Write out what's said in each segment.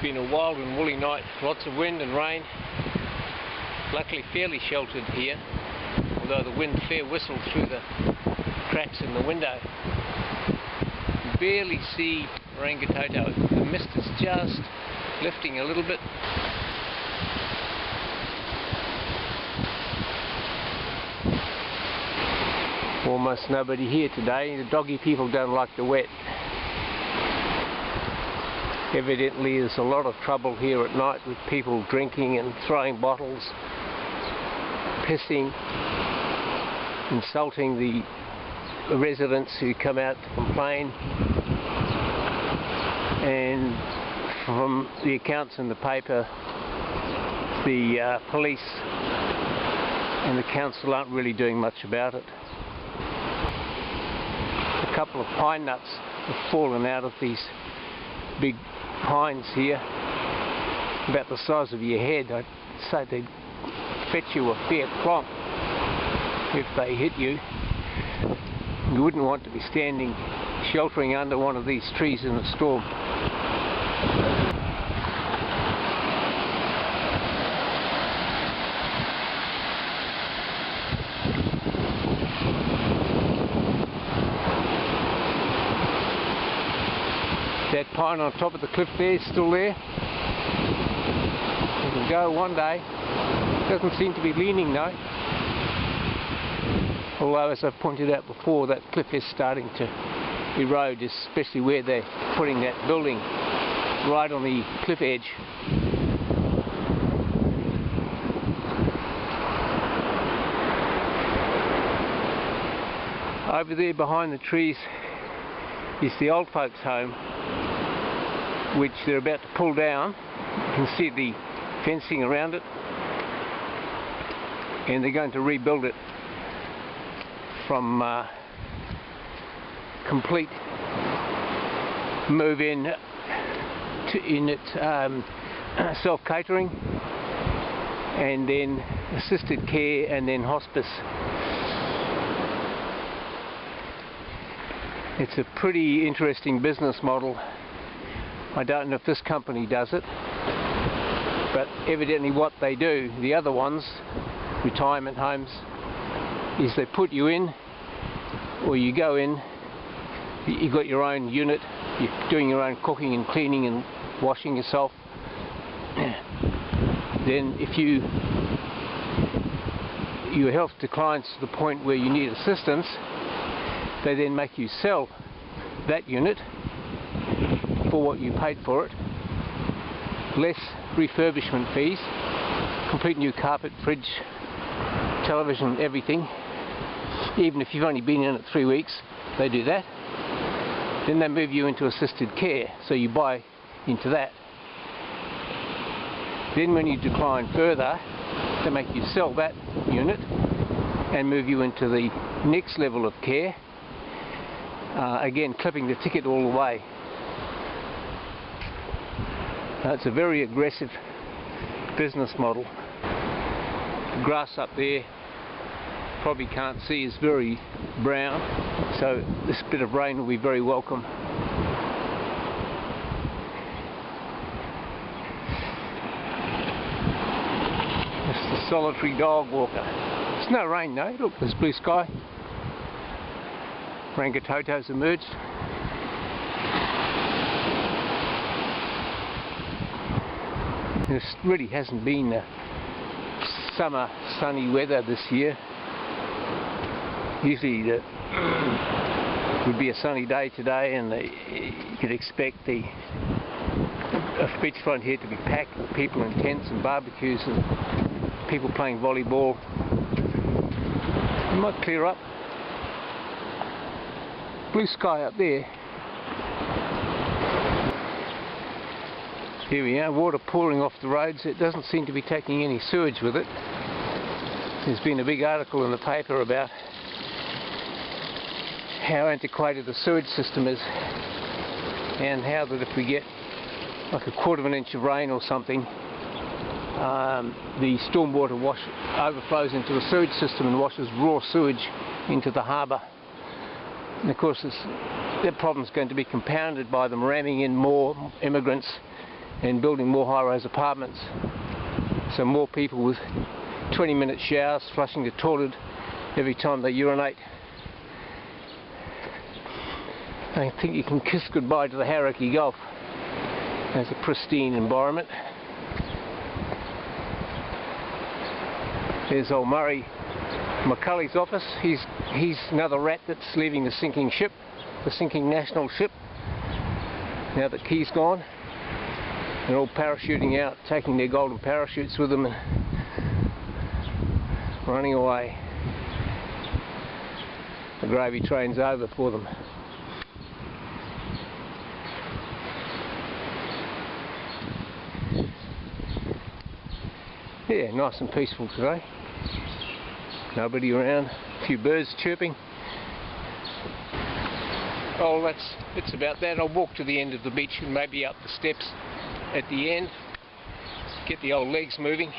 Been a wild and woolly night, lots of wind and rain. Luckily fairly sheltered here, although the wind fair whistled through the cracks in the window. You barely see Rangitoto. The mist is just lifting a little bit. Almost nobody here today. The doggy people don't like the wet. Evidently there's a lot of trouble here at night with people drinking and throwing bottles, pissing, insulting the residents who come out to complain. And from the accounts in the paper, the police and the council aren't really doing much about it. A couple of pine nuts have fallen out of these big pines here, about the size of your head. I'd say they'd fetch you a fair clomp if they hit you. You wouldn't want to be standing sheltering under one of these trees in a storm. That pine on top of the cliff there is still there. It can go one day. It doesn't seem to be leaning though. Although, as I've pointed out before, that cliff is starting to erode, especially where they're putting that building right on the cliff edge. Over there behind the trees is the old folks' home, which they're about to pull down. You can see the fencing around it, and they're going to rebuild it from complete move in to self-catering, and then assisted care, and then hospice. It's a pretty interesting business model. I don't know if this company does it, but evidently what they do, the other ones, retirement homes, is they put you in, or you go in, you've got your own unit, you're doing your own cooking and cleaning and washing yourself. Then if your health declines to the point where you need assistance, they then make you sell that unit for what you paid for it, less refurbishment fees, complete new carpet, fridge, television, everything. Even if you've only been in it 3 weeks, they do that. Then they move you into assisted care, so you buy into that. Then when you decline further, they make you sell that unit and move you into the next level of care, again clipping the ticket all the way. It's a very aggressive business model. The grass up there, probably can't see, is very brown, so this bit of rain will be very welcome. It's the solitary dog walker. There's no rain though. Look, there's blue sky. Rangitoto's emerged. This really hasn't been summer sunny weather this year. Usually it would be a sunny day today, and you could expect a beachfront here to be packed with people in tents and barbecues and people playing volleyball. It might clear up. Blue sky up there. Here we are, water pouring off the roads. It doesn't seem to be taking any sewage with it. There's been a big article in the paper about how antiquated the sewage system is, and how that if we get like a quarter of an inch of rain or something, the stormwater overflows into the sewage system and washes raw sewage into the harbour. And of course that problem's going to be compounded by them ramming in more immigrants and building more high-rise apartments, so more people with 20-minute showers, flushing the toilet every time they urinate. I think you can kiss goodbye to the Hauraki Gulf as a pristine environment. There's old Murray McCulley's office. He's another rat that's leaving the sinking ship, the sinking national ship. Now that Key's gone, they're all parachuting out, taking their golden parachutes with them and running away. The gravy train's over for them. Yeah, nice and peaceful today. Nobody around, a few birds chirping. Oh, it's about that. I'll walk to the end of the beach and maybe up the steps at the end. Get the old legs moving.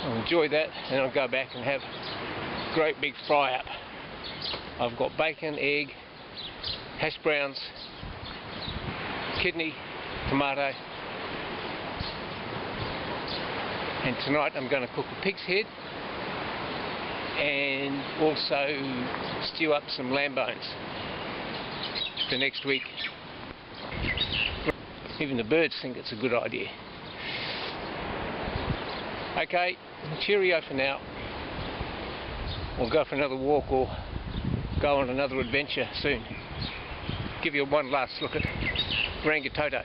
I'll enjoy that, and I'll go back and have a great big fry up. I've got bacon, egg, hash browns, kidney, tomato, and tonight I'm going to cook a pig's head and also stew up some lamb bones for next week. Even the birds think it's a good idea. Okay, cheerio for now. We'll go for another walk or go on another adventure soon. Give you one last look at Rangitoto.